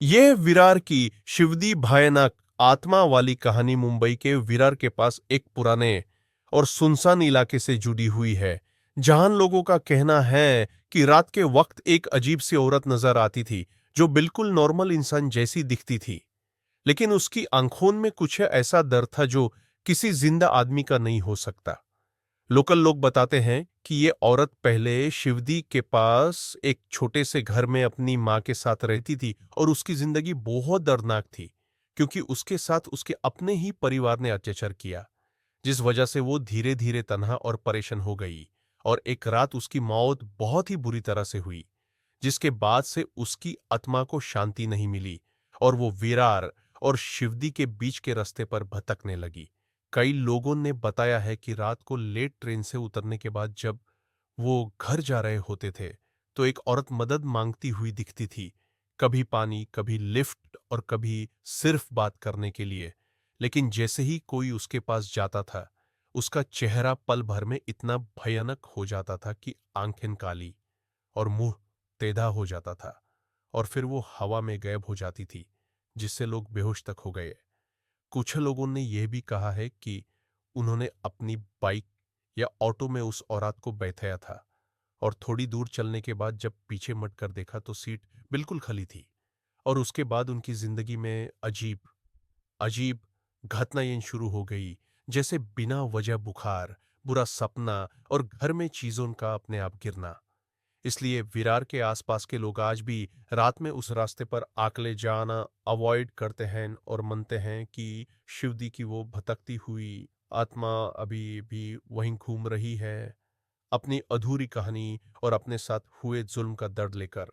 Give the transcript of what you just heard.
यह विरार की शिवदी भयानक आत्मा वाली कहानी मुंबई के विरार के पास एक पुराने और सुनसान इलाके से जुड़ी हुई है, जहां लोगों का कहना है कि रात के वक्त एक अजीब सी औरत नजर आती थी, जो बिल्कुल नॉर्मल इंसान जैसी दिखती थी। लेकिन उसकी आंखों में कुछ ऐसा डर था जो किसी जिंदा आदमी का नहीं हो सकता। लोकल लोग बताते हैं कि ये औरत पहले शिवदी के पास एक छोटे से घर में अपनी मां के साथ रहती थी और उसकी जिंदगी बहुत दर्दनाक थी, क्योंकि उसके साथ उसके अपने ही परिवार ने अत्याचार किया, जिस वजह से वो धीरे धीरे तन्हा और परेशान हो गई। और एक रात उसकी मौत बहुत ही बुरी तरह से हुई, जिसके बाद से उसकी आत्मा को शांति नहीं मिली और वो विरार और शिवदी के बीच के रास्ते पर भटकने लगी। कई लोगों ने बताया है कि रात को लेट ट्रेन से उतरने के बाद जब वो घर जा रहे होते थे, तो एक औरत मदद मांगती हुई दिखती थी, कभी पानी, कभी लिफ्ट और कभी सिर्फ बात करने के लिए। लेकिन जैसे ही कोई उसके पास जाता था, उसका चेहरा पल भर में इतना भयानक हो जाता था कि आंखें काली और मुंह टेढ़ा हो जाता था, और फिर वो हवा में गायब हो जाती थी, जिससे लोग बेहोश तक हो गए। कुछ लोगों ने यह भी कहा है कि उन्होंने अपनी बाइक या ऑटो में उस औरत को बैठाया था, और थोड़ी दूर चलने के बाद जब पीछे मुड़कर देखा तो सीट बिल्कुल खाली थी। और उसके बाद उनकी जिंदगी में अजीब अजीब घटनाएं शुरू हो गई, जैसे बिना वजह बुखार, बुरा सपना और घर में चीजों का अपने आप गिरना। इसलिए विरार के आसपास के लोग आज भी रात में उस रास्ते पर आकले जाना अवॉइड करते हैं और मानते हैं कि शिवदी की वो भटकती हुई आत्मा अभी भी वहीं घूम रही है, अपनी अधूरी कहानी और अपने साथ हुए जुल्म का दर्द लेकर।